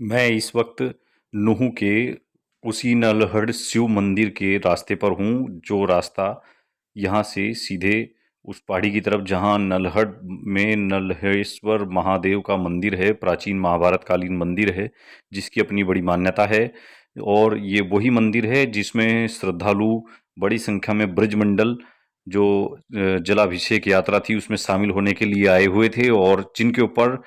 मैं इस वक्त नुहू के उसी नलहड़ शिव मंदिर के रास्ते पर हूँ, जो रास्ता यहाँ से सीधे उस पहाड़ी की तरफ जहाँ नलहड़ में नलहेश्वर महादेव का मंदिर है, प्राचीन महाभारत कालीन मंदिर है, जिसकी अपनी बड़ी मान्यता है। और ये वही मंदिर है जिसमें श्रद्धालु बड़ी संख्या में ब्रजमंडल जो जलाभिषेक यात्रा थी उसमें शामिल होने के लिए आए हुए थे, और जिनके ऊपर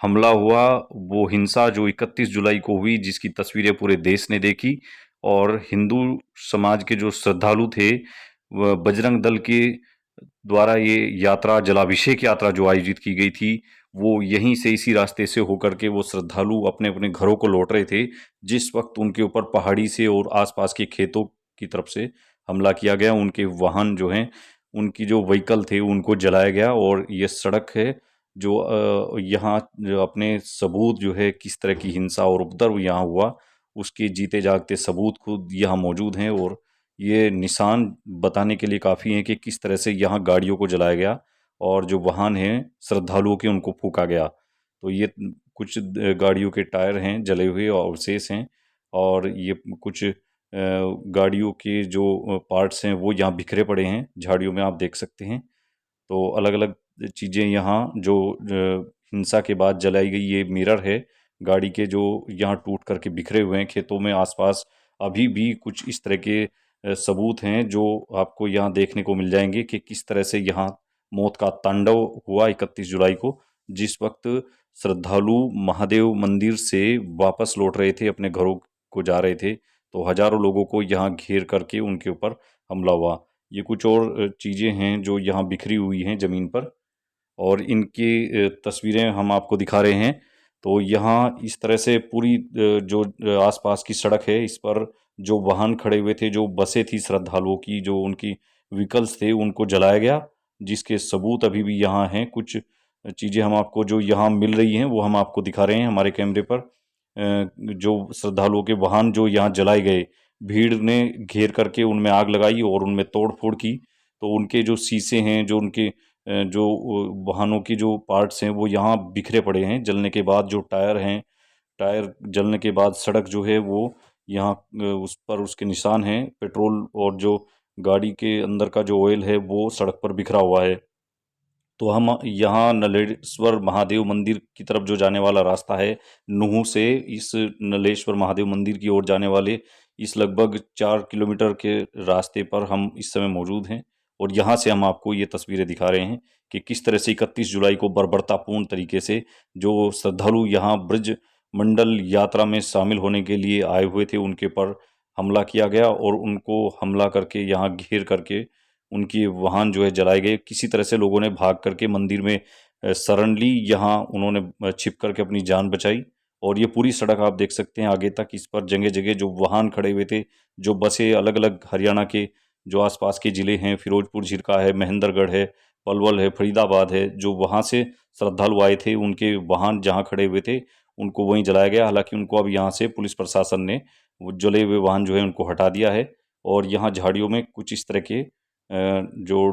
हमला हुआ, वो हिंसा जो 31 जुलाई को हुई, जिसकी तस्वीरें पूरे देश ने देखी। और हिंदू समाज के जो श्रद्धालु थे, वह बजरंग दल के द्वारा ये यात्रा, जलाभिषेक यात्रा जो आयोजित की गई थी, वो यहीं से इसी रास्ते से होकर के वो श्रद्धालु अपने अपने घरों को लौट रहे थे, जिस वक्त उनके ऊपर पहाड़ी से और आसपास के खेतों की तरफ से हमला किया गया। उनके वाहन जो हैं, उनकी जो व्हीकल थे, उनको जलाया गया। और ये सड़क है जो यहाँ जो अपने सबूत जो है किस तरह की हिंसा और उपद्रव यहाँ हुआ, उसके जीते जागते सबूत खुद यहाँ मौजूद हैं। और ये निशान बताने के लिए काफ़ी हैं कि किस तरह से यहाँ गाड़ियों को जलाया गया और जो वाहन हैं श्रद्धालुओं के, उनको फूका गया। तो ये कुछ गाड़ियों के टायर हैं जले हुए और अवशेष हैं, और ये कुछ गाड़ियों के जो पार्ट्स हैं वो यहाँ बिखरे पड़े हैं, झाड़ियों में आप देख सकते हैं। तो अलग अलग चीज़ें यहाँ जो हिंसा के बाद जलाई गई, ये मिरर है गाड़ी के, जो यहाँ टूट करके बिखरे हुए हैं खेतों में आसपास। अभी भी कुछ इस तरह के सबूत हैं जो आपको यहाँ देखने को मिल जाएंगे कि किस तरह से यहाँ मौत का तांडव हुआ 31 जुलाई को, जिस वक्त श्रद्धालु महादेव मंदिर से वापस लौट रहे थे, अपने घरों को जा रहे थे, तो हजारों लोगों को यहाँ घेर करके उनके ऊपर हमला हुआ। ये कुछ और चीज़ें हैं जो यहाँ बिखरी हुई हैं ज़मीन पर, और इनकी तस्वीरें हम आपको दिखा रहे हैं। तो यहाँ इस तरह से पूरी जो आसपास की सड़क है, इस पर जो वाहन खड़े हुए थे, जो बसें थी श्रद्धालुओं की, जो उनकी व्हीकल्स थे, उनको जलाया गया, जिसके सबूत अभी भी यहाँ हैं। कुछ चीज़ें हम आपको जो यहाँ मिल रही हैं वो हम आपको दिखा रहे हैं हमारे कैमरे पर। जो श्रद्धालुओं के वाहन जो यहाँ जलाए गए, भीड़ ने घेर करके उनमें आग लगाई और उनमें तोड़ फोड़ की। तो उनके जो शीशे हैं, जो उनके जो वाहनों की जो पार्ट्स हैं, वो यहाँ बिखरे पड़े हैं जलने के बाद। जो टायर हैं, टायर जलने के बाद सड़क जो है वो यहाँ उस पर उसके निशान हैं पेट्रोल, और जो गाड़ी के अंदर का जो ऑयल है वो सड़क पर बिखरा हुआ है। तो हम यहाँ नलेश्वर महादेव मंदिर की तरफ जो जाने वाला रास्ता है, नुहू से इस नलेश्वर महादेव मंदिर की ओर जाने वाले इस लगभग 4 किलोमीटर के रास्ते पर हम इस समय मौजूद हैं। और यहाँ से हम आपको ये तस्वीरें दिखा रहे हैं कि किस तरह से 31 जुलाई को बर्बरतापूर्ण तरीके से जो श्रद्धालु यहाँ ब्रज मंडल यात्रा में शामिल होने के लिए आए हुए थे, उनके पर हमला किया गया, और उनको हमला करके यहाँ घेर करके उनकी वाहन जो है जलाए गए। किसी तरह से लोगों ने भाग करके मंदिर में शरण ली, यहाँ उन्होंने छिप करके अपनी जान बचाई। और ये पूरी सड़क आप देख सकते हैं आगे तक, इस पर जगह जगह जो वाहन खड़े हुए थे, जो बसें अलग अलग हरियाणा के जो आसपास के ज़िले हैं, फिरोजपुर झिरका है, महेंद्रगढ़ है, पलवल है, फरीदाबाद है, जो वहाँ से श्रद्धालु आए थे, उनके वाहन जहाँ खड़े हुए थे उनको वहीं जलाया गया। हालांकि उनको अब यहाँ से पुलिस प्रशासन ने वो जले हुए वाहन जो है उनको हटा दिया है। और यहाँ झाड़ियों में कुछ इस तरह के जो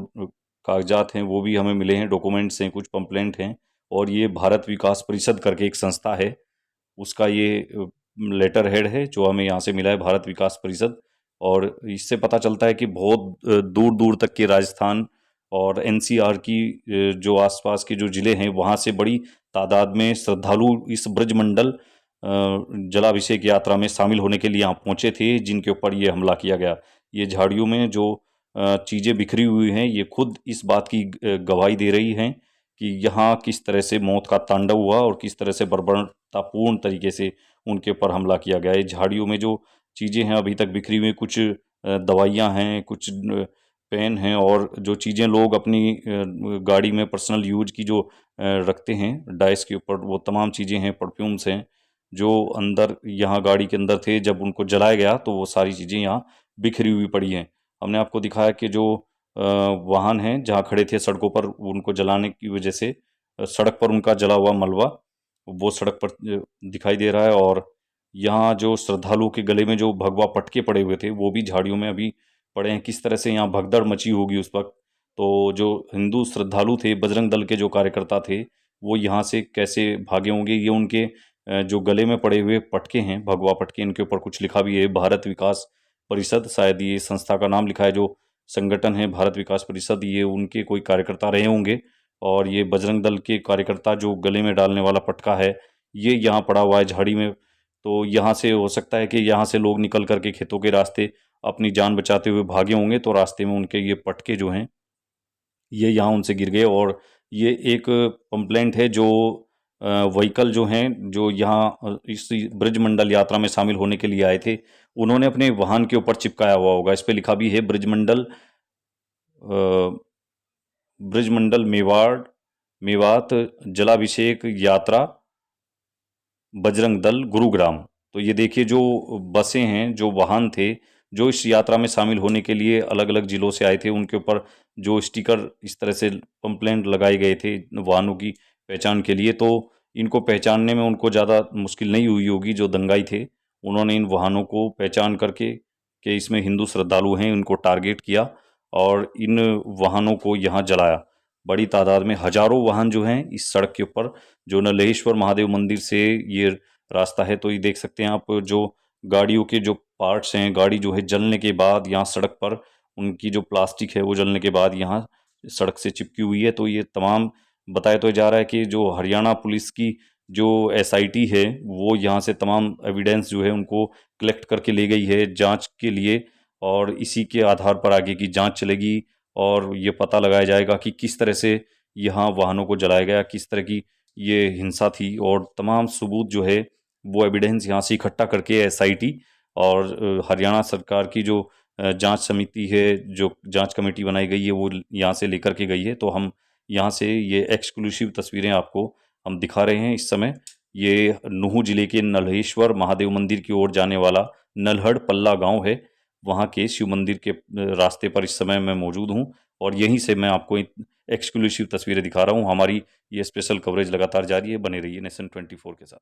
कागजात हैं वो भी हमें मिले हैं, डॉक्यूमेंट्स हैं, कुछ पंपलेंट हैं। और ये भारत विकास परिषद करके एक संस्था है, उसका ये लेटर हेड है जो हमें यहाँ से मिला है, भारत विकास परिषद। और इससे पता चलता है कि बहुत दूर दूर तक के राजस्थान और एनसीआर की जो आसपास के जो ज़िले हैं, वहाँ से बड़ी तादाद में श्रद्धालु इस ब्रजमंडल जलाभिषेक यात्रा में शामिल होने के लिए यहाँ पहुँचे थे, जिनके ऊपर ये हमला किया गया। ये झाड़ियों में जो चीज़ें बिखरी हुई हैं, ये खुद इस बात की गवाही दे रही हैं कि यहाँ किस तरह से मौत का तांडव हुआ और किस तरह से बर्बरतापूर्ण तरीके से उनके ऊपर हमला किया गया है। झाड़ियों में जो चीज़ें हैं अभी तक बिखरी हुई, कुछ दवाइयाँ हैं, कुछ पेन हैं, और जो चीज़ें लोग अपनी गाड़ी में पर्सनल यूज की जो रखते हैं डाइस के ऊपर, वो तमाम चीज़ें हैं, परफ्यूम्स हैं, जो अंदर यहाँ गाड़ी के अंदर थे। जब उनको जलाया गया तो वो सारी चीज़ें यहाँ बिखरी हुई पड़ी हैं। हमने आपको दिखाया कि जो वाहन हैं जहाँ खड़े थे सड़कों पर, उनको जलाने की वजह से सड़क पर उनका जला हुआ मलबा वो सड़क पर दिखाई दे रहा है। और यहाँ जो श्रद्धालुओं के गले में जो भगवा पटके पड़े हुए थे, वो भी झाड़ियों में अभी पड़े हैं। किस तरह से यहाँ भगदड़ मची होगी उस वक्त। तो जो हिंदू श्रद्धालु थे, बजरंग दल के जो कार्यकर्ता थे, वो यहाँ से कैसे भागे होंगे, ये उनके जो गले में पड़े हुए पटके हैं, भगवा पटके, इनके ऊपर कुछ लिखा भी है, भारत विकास परिषद, शायद ये संस्था का नाम लिखा है। जो संगठन है भारत विकास परिषद, ये उनके कोई कार्यकर्ता रहे होंगे। और ये बजरंग दल के कार्यकर्ता, जो गले में डालने वाला पटका है, ये यहाँ पड़ा हुआ है झाड़ी में। तो यहाँ से हो सकता है कि यहाँ से लोग निकल करके खेतों के रास्ते अपनी जान बचाते हुए भागे होंगे, तो रास्ते में उनके ये पटके जो हैं ये यहाँ उनसे गिर गए। और ये एक कंप्लेंट है जो व्हीकल जो हैं, जो यहाँ इस ब्रजमंडल यात्रा में शामिल होने के लिए आए थे, उन्होंने अपने वाहन के ऊपर चिपकाया हुआ होगा। इस पे लिखा भी है ब्रजमंडल मेवात जलाभिषेक यात्रा बजरंग दल गुरुग्राम। तो ये देखिए, जो बसें हैं, जो वाहन थे, जो इस यात्रा में शामिल होने के लिए अलग अलग जिलों से आए थे, उनके ऊपर जो स्टिकर इस तरह से पंपलेट लगाए गए थे वाहनों की पहचान के लिए। तो इनको पहचानने में उनको ज़्यादा मुश्किल नहीं हुई होगी। जो दंगाई थे, उन्होंने इन वाहनों को पहचान करके कि इसमें हिंदू श्रद्धालु हैं, इनको टारगेट किया और इन वाहनों को यहाँ जलाया। बड़ी तादाद में हजारों वाहन जो हैं इस सड़क के ऊपर, जो नलेश्वर महादेव मंदिर से ये रास्ता है, तो ये देख सकते हैं आप, जो गाड़ियों के जो पार्ट्स हैं, गाड़ी जो है जलने के बाद यहाँ सड़क पर उनकी जो प्लास्टिक है वो जलने के बाद यहाँ सड़क से चिपकी हुई है। तो ये तमाम बताया तो जा रहा है कि जो हरियाणा पुलिस की जो एसआईटी है, वो यहाँ से तमाम एविडेंस जो है उनको कलेक्ट करके ले गई है जांच के लिए। और इसी के आधार पर आगे की जांच चलेगी और ये पता लगाया जाएगा कि किस तरह से यहाँ वाहनों को जलाया गया, किस तरह की ये हिंसा थी। और तमाम सबूत जो है वो एविडेंस यहाँ से इकट्ठा करके एसआईटी और हरियाणा सरकार की जो जांच समिति है, जो जांच कमेटी बनाई गई है, वो यहाँ से लेकर के गई है। तो हम यहाँ से ये एक्सक्लूसिव तस्वीरें आपको हम दिखा रहे हैं इस समय। ये नूहू जिले के नल्हेश्वर महादेव मंदिर की ओर जाने वाला नल्हड़ पल्ला गांव है, वहाँ के शिव मंदिर के रास्ते पर इस समय मैं मौजूद हूँ और यहीं से मैं आपको एक्सक्लूसिव तस्वीरें दिखा रहा हूँ। हमारी ये स्पेशल कवरेज लगातार जारी है, बने रहिए नेशन 24 के साथ।